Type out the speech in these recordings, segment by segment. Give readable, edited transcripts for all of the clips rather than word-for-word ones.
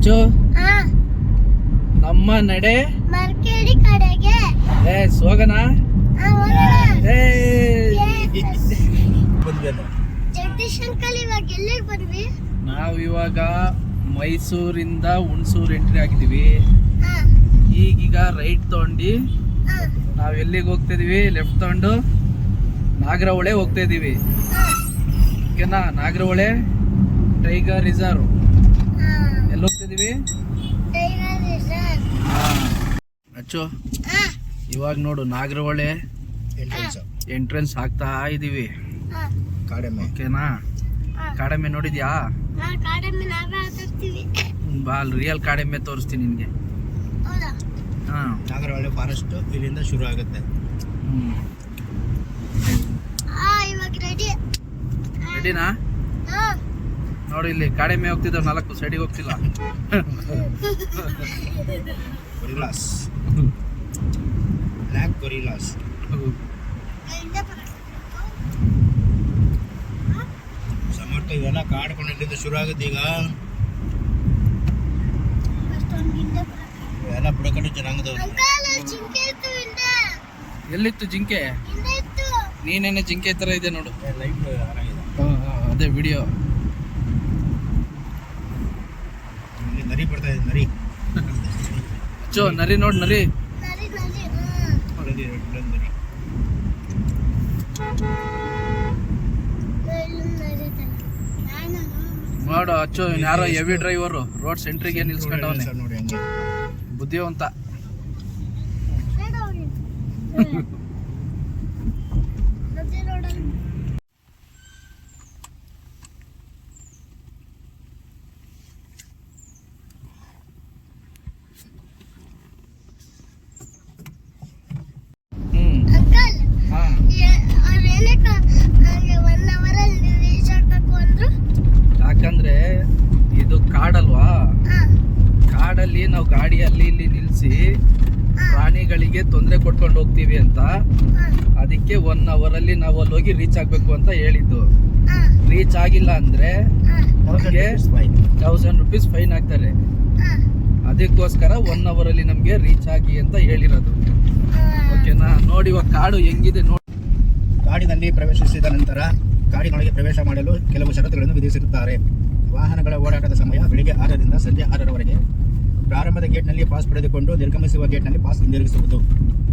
ಅಚ್ಚು ನಮ್ಮ ನಡೆ ಮರ್ಕೇಡಿ ಕಡೆಗೆ ಹೋಗಣ. ಜಗದೀಶ್ ಅಂಕಲ್ ಇವಾಗ ಎಲ್ಲಿಗೆ ಬಂದ್ವಿ? ನಾವು ಇವಾಗ ಮೈಸೂರಿಂದ ಹುಣಸೂರು ಎಂಟ್ರಿ ಆಗಿದ್ದೀವಿ. ಈಗೀಗ ರೈಟ್ ತಗೊಂಡು ನಾವು ಎಲ್ಲಿಗೆ ಹೋಗ್ತಿದೀವಿ? ಲೆಫ್ಟ್ ತಗೊಂಡು ನಾಗರಹೊಳೆ ಹೋಗ್ತಾ ಇದೀವಿ. ಓಕೆನಾ? Nagarahole tiger reserve. ಎಲ್ಲಿ ಹೋಗ್ತಿದೀವಿ? ಅಚ್ಚು ಇವಾಗ ನೋಡು ನಾಗರಹೊಳೆ ಎಂಟ್ರೆನ್ಸ್ ಆಗ್ತಾ ಇದೀವಿ. ಓಕೆನಾ? ಕಾಡೆಮ್ಮೆ ನೋಡಿದ್ಯಾ? ಬಾ, ರಿಯಲ್ ಕಾಡೆಮ್ಮೆ ತೋರಿಸ್ತೀನಿ ನಿನ್ಗೆ. ನಾಗರಹೊಳೆ ಫಾರೆಸ್ಟ್ ಇಲ್ಲಿಂದ ಶುರು ಆಗುತ್ತೆ. ರೆಡಿನಾ? ನೋಡಿ ಇಲ್ಲಿ ಕಾಡೆಮ್ಮೆ ಹೋಗ್ತಿದ್ದಾವೆ, 4 ಸೈಡಿಗೆ ಹೋಗ್ತಿಲ್ಲ. ಗೊರಿಲ್ಲಾಸ್, ಬ್ಲ್ಯಾಕ್ ಗೊರಿಲ್ಲಾಸ್. ಸಮರ್ಥ ಇವೆಲ್ಲ ಕಾಡ್ಕೊಂಡು ಇಲ್ಲಿಂದ ಶುರು ಆಗುತ್ತೆ. ಈಗ ಎಲ್ಲ ಬುಡಕಟ್ಟು ಜನಾಂಗದವ್ರು. ಎಲ್ಲಿತ್ತು ಜಿಂಕೆ? ನೀನೇನೆ ಜಿಂಕೆ ತರ ಇದೆ ನೋಡು. ಲೈಟ್ ಅದೇ ವಿಡಿಯೋ. ಇಲ್ಲಿ ನರಿ ಬರ್ತಾ ಇದೆ. ನರಿ ಅಚ್ಚೋ ನರಿ ನೋಡು, ನರಿ. ನೋಡು ಅಚ್ಚೋ, ಯಾರೋ ಹೆವಿ ಡ್ರೈವರು ರೋಡ್ ಸೆಂಟ್ರಿಗೆ ನಿಲ್ಸ್ಕೊಂಡವನೆ. ನೋಡಿ ಹಂಗೆ ಬುದ್ಧಿವಂತ. ಯಾಕಂದ್ರೆ ಇದು ಕಾಡಲ್ವಾ? ಕಾಡಲ್ಲಿ ನಾವು ಗಾಡಿ ಅಲ್ಲಿ ಇಲ್ಲಿ ನಿಲ್ಸಿ ಪ್ರಾಣಿಗಳಿಗೆ ತೊಂದರೆ ಕೊಟ್ಕೊಂಡು ಹೋಗ್ತೀವಿ ಅಂತ, ಅದಕ್ಕೆ 1 hour ಅಲ್ಲಿ ನಾವು ಅಲ್ಲಿ ಹೋಗಿ ರೀಚ್ ಆಗ್ಬೇಕು ಅಂತ ಹೇಳಿದ್ದು. ರೀಚ್ ಆಗಿಲ್ಲ ಅಂದ್ರೆ 1000 rupees ಫೈನ್ ಹಾಕ್ತಾರೆ. ಅದಕ್ಕೋಸ್ಕರ 1 hour ಅಲ್ಲಿ ನಮ್ಗೆ ರೀಚ್ ಆಗಿ ಅಂತ ಹೇಳಿರೋದು. ಓಕೆನಾ? ನೋಡಿ ಇವಾಗ ಕಾಡು ಹೆಂಗಿದೆ ನೋಡಿ. ಕಾಡಿನಲ್ಲಿ ಪ್ರವೇಶಿಸಿದ ನಂತರ ಕಾಡಿನೊಳಗೆ ಪ್ರವೇಶ ಮಾಡಲು ಕೆಲವು ಷರತ್ತುಗಳನ್ನು ವಿಧಿಸಿರುತ್ತಾರೆ. ವಾಹನಗಳ ಓಡಾಟದ ಸಮಯ ಬೆಳಿಗ್ಗೆ 6ರಿಂದ ಸಂಜೆ 6ರವರೆಗೆ. ಪ್ರಾರಂಭದ ಗೇಟ್ನಲ್ಲಿ ಪಾಸ್ ಪಡೆದುಕೊಂಡು ನಿರ್ಗಮಿಸುವ ಗೇಟ್ನಲ್ಲಿ ಪಾಸ್ ಹಿಂದಿರುಗಿಸುವುದು.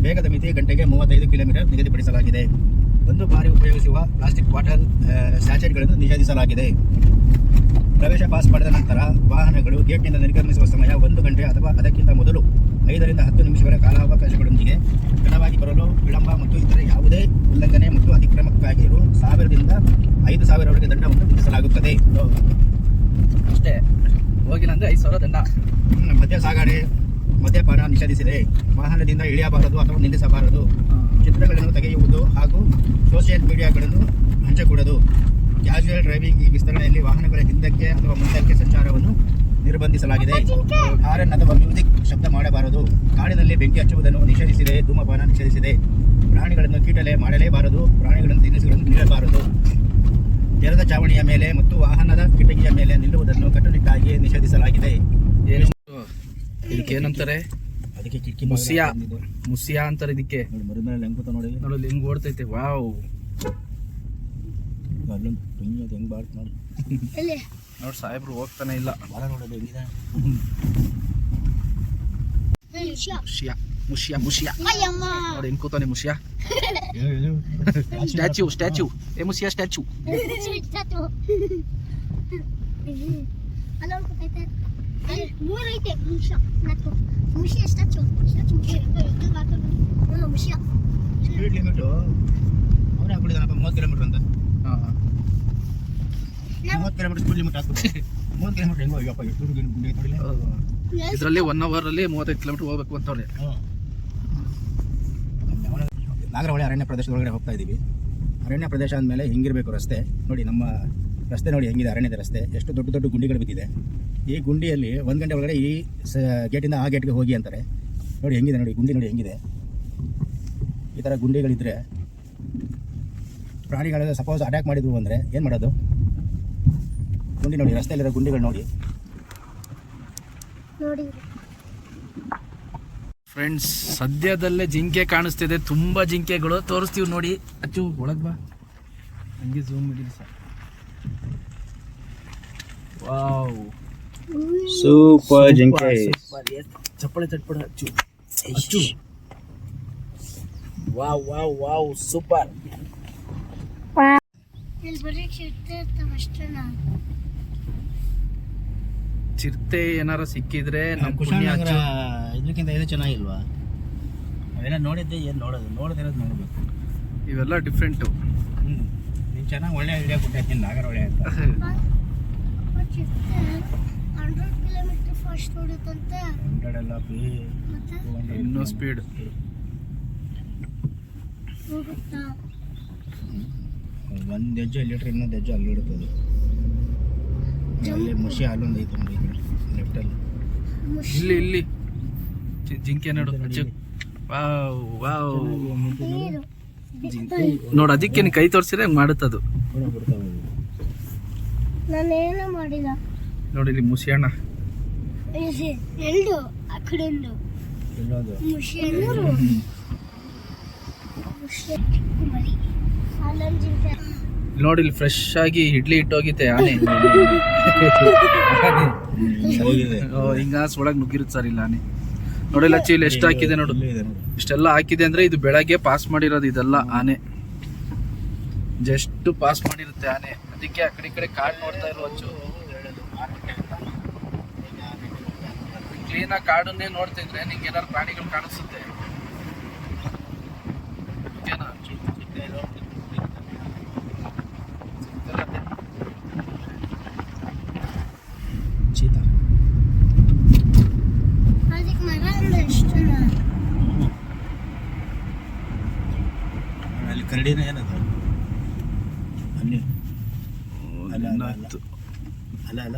ವೇಗದ ಮಿತಿ ಗಂಟೆಗೆ 35 ಕಿಲೋಮೀಟರ್ ನಿಗದಿಪಡಿಸಲಾಗಿದೆ. ಒಂದು ಬಾರಿ ಉಪಯೋಗಿಸುವ ಪ್ಲಾಸ್ಟಿಕ್ ಬಾಟಲ್ ಸ್ಯಾಚೆಟ್ಗಳನ್ನು ನಿಷೇಧಿಸಲಾಗಿದೆ. ಪ್ರವೇಶ ಪಾಸ್ ಪಡೆದ ನಂತರ ವಾಹನಗಳು ಗೇಟ್ನಿಂದ ನಿರ್ಗಮಿಸುವ ಸಮಯ 1 ಗಂಟೆ ಅಥವಾ ಅದಕ್ಕಿಂತ ಮೊದಲು 5 ರಿಂದ 10 ನಿಮಿಷಗಳ ಕಾಲಾವಕಾಶಗಳೊಂದಿಗೆ ತಡವಾಗಿ ಬರಲು ವಿಳಂಬ ಮತ್ತು ಇತರ ಯಾವುದೇ ಉಲ್ಲಂಘನೆ ಮತ್ತು ಅತಿಕ್ರಮಕ್ಕಾಗಿ ರೂ. 1000 ರಿಂದ 5000 ದಂಡವನ್ನು ವಿಧಿಸಲಾಗುತ್ತದೆ. ಅಷ್ಟೇ, ಹೋಗಿಲ್ಲ ಅಂದ್ರೆ 5000 ದಂಡ. ಮದ್ಯ ಸಾಗಣೆ, ಮದ್ಯಪಾನ ನಿಷೇಧಿಸಿದೆ. ವಾಹನದಿಂದ ಇಳಿಯಬಾರದು ಅಥವಾ ನಿಲ್ಲಿಸಬಾರದು. ಚಿತ್ರಗಳನ್ನು ತೆಗೆಯುವುದು ಹಾಗೂ ಸೋಷಿಯಲ್ ಮೀಡಿಯಾಗಳನ್ನು ಹಂಚಕೂಡದು. Casual driving. ಈ ವಿಸ್ತರಣೆಯಲ್ಲಿ ವಾಹನಗಳ ಹಿಂದಕ್ಕೆ ಅಥವಾ ಮುಂದಕ್ಕೆ ಸಂಚಾರವನ್ನು ನಿರ್ಬಂಧಿಸಲಾಗಿದೆ. ಹಾರನ್ ಅಥವಾ ಮ್ಯೂಸಿಕ್ ಶಬ್ದ ಮಾಡಬಾರದು. ಕಾಡಿನಲ್ಲಿ ಬೆಂಕಿ ಹಚ್ಚುವುದನ್ನು ನಿಷೇಧಿಸಿದೆ. ಧೂಮಪಾನ ನಿಷೇಧಿಸಿದೆ. ಪ್ರಾಣಿಗಳನ್ನು ಕೀಟಲೆ ಮಾಡಲೇಬಾರದು. ಪ್ರಾಣಿಗಳನ್ನು ತಿನಿಸುಗಳನ್ನು ನೀಡಬಾರದು. ತೆರೆದ ಚಾವಣಿಯ ಮೇಲೆ ಮತ್ತು ವಾಹನದ ಕಿಟಕಿಯ ಮೇಲೆ ನಿಲ್ಲುವುದನ್ನು ಕಟ್ಟುನಿಟ್ಟಾಗಿ ನಿಷೇಧಿಸಲಾಗಿದೆ. ಇದಕ್ಕೆ ಏನಂತಾರೆ? ಅದಕ್ಕೆ ಕಿಟಕಿ ಮುಸಿಯಾ ಅಂತಾರೆ ಇದಕ್ಕೆ. ಮರದ ಮೇಲೆ ಹೆಂಗ್ ನೋಡಿ, ನೋಡಲ್ಲಿ ಹೆಂಗ್ ಓಡ್ತೈತೆ. ವಾವ್, ಅಲ್ಲೊಂದು ಹೆಂಗ್ ಬಾರ್ತ್ ನೋಡಿ. ನೋಡಿ ಸಾಹೇಬ್ರು ಹೋಗ್ತಾನೆ ಇಲ್ಲ. ಮರ ನೋಡೋದು ಹೆಂಗಿದೆ. ಮುಷಿಯಾ ನೋಡಿ ಹೆಂಗ್ ಕೂತಾನೆ ಮುಷಿಯಾ. ಸ್ಟ್ಯಾಚ್ಯೂ ಏ ಮುಷಿಯಾ ಸ್ಟ್ಯಾಚ್ಯೂ. ಸ್ಪೀಡ್ ಲಿಮಿಟ್ ಅವರೇ ಹಾಕೊಂಡಿದ್ದಾನಪ್ಪ 30 ಕಿಲೋಮೀಟರ್ ಅಂತ. 30 ಕಿಲೋಮೀಟರ್ ಸ್ಪೀಡ್ ಲಿಮಿಟ್ ಹಾಕ್ಬಿಟ್ಟು 30 ಕಿಲೋಮೀಟರ್ ಹೆಂಗೋ ಅಯ್ಯಪ್ಪ ಎಷ್ಟು ಗುಂಡಿ ನೋಡಿಲ್ಲ. ಇದರಲ್ಲಿ 1 hour ಅಲ್ಲಿ 35 ಕಿಲೋಮೀಟರ್ ಹೋಗ್ಬೇಕು ಅಂತವ್ರೆ. ನಾಗರಹೊಳೆ ಅರಣ್ಯ ಪ್ರದೇಶದೊಳಗಡೆ ಹೋಗ್ತಾ ಇದ್ದೀವಿ. ಅರಣ್ಯ ಪ್ರದೇಶ ಅಂದಮೇಲೆ ಹಿಂಗಿರಬೇಕು ರಸ್ತೆ. ನೋಡಿ ನಮ್ಮ ರಸ್ತೆ ನೋಡಿ ಹೆಂಗಿದೆ. ಅರಣ್ಯದ ರಸ್ತೆ ಎಷ್ಟು ದೊಡ್ಡ ದೊಡ್ಡ ಗುಂಡಿಗಳು ಬಿದ್ದಿದೆ. ಈ ಗುಂಡಿಯಲ್ಲಿ 1 ಗಂಟೆ ಒಳಗಡೆ ಈ ಗೇಟಿಂದ ಆ ಗೇಟ್ಗೆ ಹೋಗಿ ಅಂತಾರೆ. ನೋಡಿ ಹೆಂಗಿದೆ, ನೋಡಿ ಗುಂಡಿ ನೋಡಿ ಹೆಂಗಿದೆ. ಈ ಥರ ಗುಂಡಿಗಳಿದ್ದರೆ ಪ್ರಾಣಿಗಳೆಲ್ಲ ಸಪೋಸ್ ಅಟ್ಯಾಕ್ ಮಾಡಿದ್ವು ಅಂದರೆ ಏನು ಮಾಡೋದು? ಗುಂಡಿ ನೋಡಿ, ರಸ್ತೆಯಲ್ಲಿರೋ ಗುಂಡಿಗಳು ನೋಡಿ. ನೋಡಿ ಫ್ರೆಂಡ್ಸ್, ಸದ್ಯದಲ್ಲೇ ಜಿಂಕೆ ಕಾಣಿಸ್ತಿದೆ, ತುಂಬಾ ಜಿಂಕೆಗಳು ತೋರಿಸ್ತೀವಿ ನೋಡಿ. ಅಚ್ಚು ಒಳಗ್ ಬಾ, ಹಂಗೆ ಝೂಮ್ ಹಿಡಿದು ಸರ್. ವಾವ್, ಸೂಪರ್ ಜಿಂಕೆ. ಚಪ್ಪಳೆ ತಟ್ಪಡ ಅಚ್ಚು. ಅಚ್ಚು, ವಾವ್ ವಾವ್ ವಾವ್, ಸೂಪರ್. ಇಲ್ಲಿ ಬರೀ ಚಿಟ್ಟೆ ಇರ್ತಾವ ಅಷ್ಟೇನಾ? ಚಿರತೆ ಏನಾರ ಸಿಕ್ಕಿದ್ರೆ ನಮ್ಮ ಪುಣ್ಯ ಕುಶಾಲನಗರ ಅಚ್ಚು. ಇದಕ್ಕಿಂತ ಇದು ಚೆನ್ನಾಗಿಲ್ವಾ? ಅವೆಲ್ಲ ನೋಡಿದ್ದೆ, ಏನು ನೋಡೋದಿರೋದು ನೋಡ್ಬೇಕು. ಇವೆಲ್ಲ ಡಿಫ್ರೆಂಟು. ನೀನು ಚೆನ್ನಾಗಿ ಒಳ್ಳೆ ಐಡಿಯಾ ಕೊಟ್ಟಿದ್ದೀನಿ, ನಾಗರಹೊಳೆ ಅಂತ. ಚಿಟ್ಟೆ 100 ಕಿಲೋಮೀಟರ್ ಫಾಸ್ಟ್ ಹೊಡಿತಂತೆ. 100 ಎಲ್ಲ ಮತ್ತೆ ಇನ್ನೂ ಸ್ಪೀಡ್. ಹೋಗುತ್ತಾ? ಒಂದು ಹೆಜ್ಜೆ ಇಲ್ಲಿಟ್ರೆ ಇನ್ನೊಂದು ಹೆಜ್ಜೆ ಅಲ್ಲಿ ಇಡ್ತದೆ. ಅಲ್ಲಿ ಮುಷಿ ಅಲ್ಲೊಂದು ಐತೆ ನೋಡಿ, ಲೆಫ್ಟಲ್ಲಿ. ಇಲ್ಲಿ ಇಲ್ಲಿ ಜಿಂಕೆ ನೋಡು ಅಚ್ಚು. ವಾವ್ ವಾವ್, ನೀರು ನೋಡು, ಅದಕ್ಕೆ ನೀ ಕೈ ತೋರಿಸಿದ್ರೆ ಹಂಗೆ ಮಾಡುತ್ತದು. ನಾನೇನು ಮಾಡಿಲ್ಲ. ನೋಡಿ ಇಲ್ಲಿ ಮುಸಿಯಣ್ಣ. ಎರಡು ಆ ಕಡೆಂದು ಎಲ್ಲೋದು? ಮುಷಿ ಅನ್ನೋರು ಮುಷಿ ಬರೀ ಅಲ್ಲೊಂದು ಜಿಂಕೆ. ನೋಡಿ ಇಲ್ಲಿ ಫ್ರೆಶ್ ಆಗಿ ಇಡ್ಲಿ ಇಟ್ಟೋಗಿತ್ತೆ ಆನೆ. ಹೋಗಿದೆ. ಹಿಂಗಾಸ್ ಒಳಗೆ ನುಗ್ಗಿರುತ್ತೆ ಸರ್ ಇಲ್ಲ ಆನೆ. ನೋಡಿ ಲಚ್ಚಿ ಇಲ್ಲಿ ಎಷ್ಟು ಹಾಕಿದೆ ನೋಡು. ಇಲ್ಲೇ ಇದೆ ನೋಡು. ಇಷ್ಟೆಲ್ಲ ಹಾಕಿದೆ ಅಂದ್ರೆ ಇದು ಬೆಳಗ್ಗೆ ಪಾಸ್ ಮಾಡಿರೋದು. ಇದೆಲ್ಲ ಆನೆ ಜಸ್ಟ್ ಪಾಸ್ ಮಾಡಿರುತ್ತೆ ಆನೆ. ಅದಕ್ಕೆ ಆ ಕಡೆ ಈ ಕಡೆ ಕಾಡ್ ನೋಡ್ತಾ ಇರೋ ಅಚ್ಚು. ಕ್ಲೀನಾಗಿ ಕಾಡನ್ನೇ ನೋಡ್ತಾ ಇದ್ರೆ ನಿಂಗೆ ಏನಾರು ಪ್ರಾಣಿಗಳು ಕಾಣಿಸುತ್ತೆ. ಓಕೆನಾ? ಚೀತಾ ಅದಕ್ಕೆ ಮರ ಅಂದ್ರೆ ಇಷ್ಟನಾ? ಅಲ್ಲಿ ಕರಡಿನ ಏನದು? ಅಲ್ಲಿ ಅಲ್ಲ ಅಲ್ಲ ಅಲ್ಲ ಏನಾಯ್ತು? ಅಲ್ಲ ಅಲ್ಲ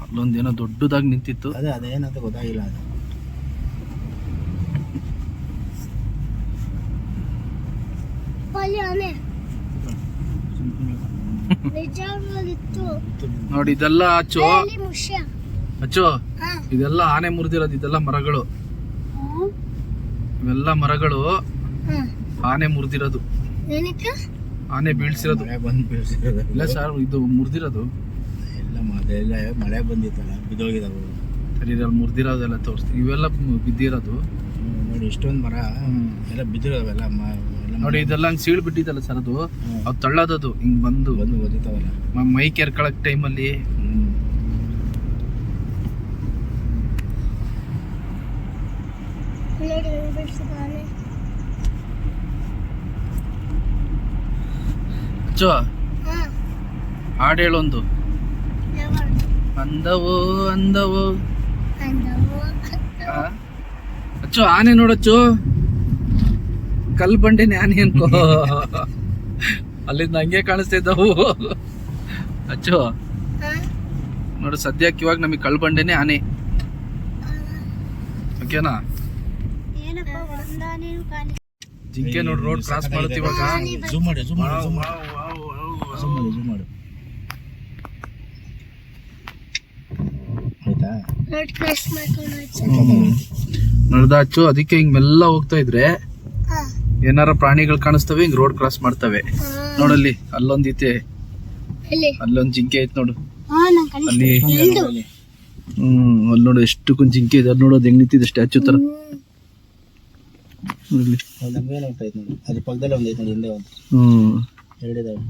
ಅಲ್ಲೊಂದೇನೋ ದೊಡ್ಡದಾಗಿ ನಿಂತಿತ್ತು. ಅದೇನಂತ ಗೊತ್ತಾಗಿಲ್ಲ. ಅದು ಅಲ್ಲಿ ಆನೆ ನಿಜವಾಗಿತ್ತು. ನೋಡಿ ಇದೆಲ್ಲ ಅಚ್ಚು. ಅಲ್ಲಿ ಮುಷ್ಯ. ಅಚ್ಚು, ಹಾ. ಇದೆಲ್ಲ ಆನೆ ಮುರಿದಿರೋದು. ಇದೆಲ್ಲ ಮರಗಳು. ಇವೆಲ್ಲ ಮರಗಳು ಹಾ. ಆನೆ ಮುರಿದಿರೋದು. ಏನಕ್ಕೆ? ಆನೆ ಬೀಳ್ಸಿರೋದು. ಮಳೆ ಬಂದು ಬೀಳ್ಸಿರೋದು. ಇಲ್ಲ ಸರ್, ಇದು ಮುರಿದಿರೋದು. ಅದೆಲ್ಲ ಮಳೆ ಬಂದಿತ್ತಲ್ಲ, ಬಿದ್ದೋಗಿದಾವೆ. ಸರಿ, ಇದ್ರಲ್ಲಿ ಮುರಿದಿರೋದೆಲ್ಲ ತೋರಿಸ್ತೀವಿ. ಇವೆಲ್ಲ ಬಿದ್ದಿರೋದು. ನೋಡಿ ಇಷ್ಟೊಂದು ಮರ ಎಲ್ಲ ಬಿದ್ದಿರೋವೆಲ್ಲ ನೋಡಿ ಇದೆಲ್ಲ ಹಂಗೆ ಸೀಳು ಬಿಟ್ಟಿದ್ದಲ್ಲ ಸರ್, ಅದು ಅವು ತಳ್ಳೋದದು ಹಿಂಗ್ ಬಂದು ಬಂದು ಓದಿತಾವಲ್ಲ. ಮೈ ಕೆರ್ಕೊಳಕ್ ಟೈಮಲ್ಲಿ. ನೋಡಿ ಹೆಂಗ್ ಬೆಳ್ಸಿದ ಆನೆ. ಅಚ್ಚು, ಹಾ. ಹಾಡು ಹೇಳೊಂದು. ಯಾವಾಗ? ಅಂದವೋ ಅಂದವೋ. ಅಂದವು. ಆ? ಅಚ್ಚು, ಆನೆ ನೋಡಚ್ಚು. ಕಲ್ ಬಂಡೆನೆ ಆನೆ ಅನ್ಕೋ. ಅಲ್ಲಿಂದ ಹಂಗೆ ಕಾಣಿಸ್ತಾ ಇದ್ದವು. ಅಚ್ಚು ಹಾ. ನೋಡು, ಸದ್ಯಕ್ಕೆ ಇವಾಗ ನಮಗೆ ಕಲ್ ಬಂಡೆನೆ ಆನೆ. ಓಕೆನಾ? ಏನಪ್ಪ ಒಂದಾನೇನು ಕಾಣಿ. ಜಿಂಕೆ ನೋಡಿ ರೋಡ್ ಕ್ರಾಸ್ ಮಾಡುತ್ತೆ ಇವಾಗ. ಝೂಮ್ ಮಾಡಿ ಝೂಮ್ ಮಾಡಿ wow, zoom wow, wow, wow. ಮಾಡಿ ಝೂಮ್ ಮಾಡು. ಆಯ್ತಾ? ರೋಡ್ ಕ್ರಾಸ್ ಮಾಡ್ಕೊಂಡು ಹೋಯ್ತು. ನೋಡ್ದ ಅಚ್ಚು, ಅದಕ್ಕೆ ಹಿಂಗ್ ಮೆಲ್ಲ ಹೋಗ್ತಾ ಇದ್ರೆ ಹಾ. ಏನಾರ ಪ್ರಾಣಿಗಳು ಕಾಣಿಸ್ತವೆ, ಹಿಂಗ್ ರೋಡ್ ಕ್ರಾಸ್ ಮಾಡ್ತವೆ. ಹಾ. ನೋಡಲ್ಲಿ ಅಲ್ಲೊಂದಿತ್ತೆ, ಎಲ್ಲಿ? ಅಲ್ಲೊಂದ್ ಜಿಂಕೆ ಐತ್ ನೋಡು ಹಾ, ನಂಗ್ ಕಾಣಿಸ್ತು. ಅಲ್ಲಿ. ಎರಡು. ಅಲ್ಲಿ ನೋಡು ಎಷ್ಟಕ್ಕೊಂದು ಜಿಂಕೆ ಇದೆ. ಅದು ನೋಡೋದು ಹೆಂಗ್ ನಿಂತಿದೆ ಸ್ಟ್ಯಾಚು ತರ. ಇಲ್ಲಿ ನಮ್ಗೆ ಹೋಗ್ತಾ ಇತ್ತು ನೋಡಿ, ಅದ್ರ ಪಕ್ಕದಲ್ಲೇ ಒಂದು ಐತೆ ನೋಡಿ, ಹಿಂದೆ ಒಂದು ಎರಡಿದಾವೆ.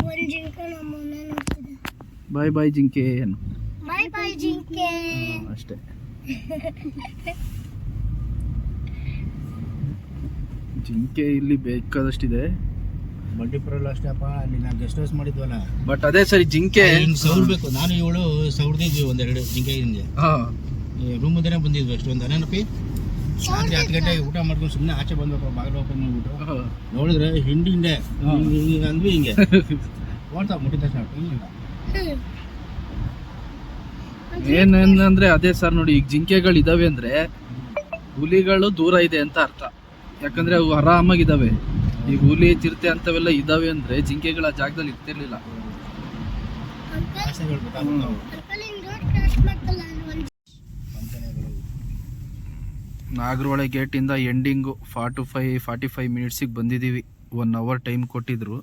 ಒಂದ್ ಜಿಂಕೆ ನಮ್ಮನ್ನ ನೋಡ್ತಿದೆ. ಬಾಯ್ ಬಾಯ್ ಜಿಂಕೆ. ಬಾಯ್ ಬಾಯ್ ಜಿಂಕೆ. ಅಷ್ಟೇ. ಜಿಂಕೆ ಇಲ್ಲಿ ಬೇಕಾದಷ್ಟಿದೆ. ಬಂಡೀಪುರಲ್ಲಿ ಅಷ್ಟೇ ಅಪ್ಪ, ಅಲ್ಲಿ ನಾವು ಗೆಸ್ಟ್ ಹೌಸ್ ಮಾಡಿದ್ವಲ್ಲ, ಬಟ್ ಅದೇ ಸರಿ ಜಿಂಕೆ ಹಿಂಗೆ ಸೌರ್ಬೇಕು. ನಾನು ಇವಳು ಸೌರ್ದಿದ್ವಿ ಒಂದೆರಡು ಜಿಂಕೆ ಹಿಂದೆ. ರೂಮ್ ಮುಂದೆನೇ ಬಂದಿದ್ವಿ. ಅಷ್ಟೊಂದು ನೆನಪಿ. ರಾತ್ರಿ 10 ಗಂಟೆಗೆ ಊಟ ಮಾಡ್ಕೊಂಡು ಸುಮ್ಮನೆ ಆಚೆ ಬಂದಪ್ಪ, ಬಾಗಿಲು ಓಪನ್ ಮಾಡ್ಬಿಟ್ಟು ನೋಡಿದ್ರೆ ಹಿಂದೆ ಹಿಂಗೆ ಅಂದ್ವಿ, ಹಿಂಗೆ ಓಡ್ತಾ ಮುಟ್ಟಿದ ತಕ್ಷಣ ಹಿಂಗಿಲ್ಲ. ಏನಂದ್ರೆ ಅದೇ ಸರ್ ನೋಡಿ, ಈಗ ಜಿಂಕೆಗಳು ಇದಾವೆ ಅಂದ್ರೆ ಹುಲಿಗಳು ದೂರ ಇದೆ ಅಂತ ಅರ್ಥ. ಯಾಕಂದ್ರೆ ಅವು ಆರಾಮಾಗಿದ್ದಾವೆ. ಈಗ ಹುಲಿ ಚಿರತೆ ಅಂತವೆಲ್ಲ ಇದಾವೆ ಅಂದ್ರೆ ಜಿಂಕೆಗಳ ಜಾಗದಲ್ಲಿ ಇರ್ತಿರ್ಲಿಲ್ಲ. ಆಸೆಗಳು ಗೊತ್ತಾಗ್ತಾವೆ. ಅಂಕಲ್ ಹಿಂಗ್ ರೋಡ್ ಕ್ರಾಸ್ ತೋರಿಸ್ಬೇಕಲ್ಲ ಅಲ್ಲಿ ಒಂದು ನಾಗರಹೊಳೆ ಗೇಟಿಂದ ಎಂಡಿಂಗು 45 ಮಿನಿಟ್ಸಿಗೆ ಬಂದಿದ್ದೀವಿ. 1 ಅವರ್ ಟೈಮ್ ಕೊಟ್ಟಿದ್ರು.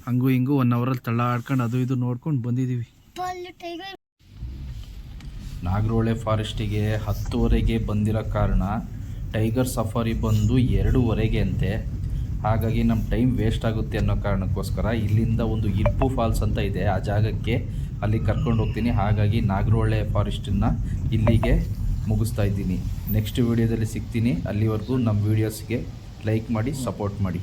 ಹಂಗೂ ಹಿಂಗೂ 1 ಅವರಲ್ಲಿ ತಳ್ಳಾಡ್ಕೊಂಡು ಅದು ಇದು ನೋಡ್ಕೊಂಡು ಬಂದಿದ್ದೀವಿ. ಅಲ್ಲಿ ಟೈಗರ್ ನಾಗರಹೊಳೆ ಫಾರೆಸ್ಟಿಗೆ 10:30ಗೆ ಬಂದಿರೋ ಕಾರಣ ಟೈಗರ್ ಸಫಾರಿ ಬಂದು 2:30ಗೆ ಅಂತೆ. ಹಾಗಾಗಿ ನಮ್ಮ ಟೈಮ್ ವೇಸ್ಟ್ ಆಗುತ್ತೆ ಅನ್ನೋ ಕಾರಣಕ್ಕೋಸ್ಕರ ಇಲ್ಲಿಂದ ಒಂದು ಇರ್ಪು ಫಾಲ್ಸ್ ಅಂತ ಇದೆ, ಆ ಜಾಗಕ್ಕೆ ಅಲ್ಲಿ ಕರ್ಕೊಂಡು ಹೋಗ್ತೀನಿ. ಹಾಗಾಗಿ ನಾಗರಹೊಳೆ ಫಾರೆಸ್ಟನ್ನು ಇಲ್ಲಿಗೆ ಮುಗಿಸ್ತಾ ಇದ್ದೀನಿ. ನೆಕ್ಸ್ಟ್ ವೀಡಿಯೋದಲ್ಲಿ ಸಿಗ್ತೀನಿ. ಅಲ್ಲಿವರೆಗೂ ನಮ್ಮ ವೀಡಿಯೋಸ್ಗೆ ಲೈಕ್ ಮಾಡಿ, ಸಪೋರ್ಟ್ ಮಾಡಿ.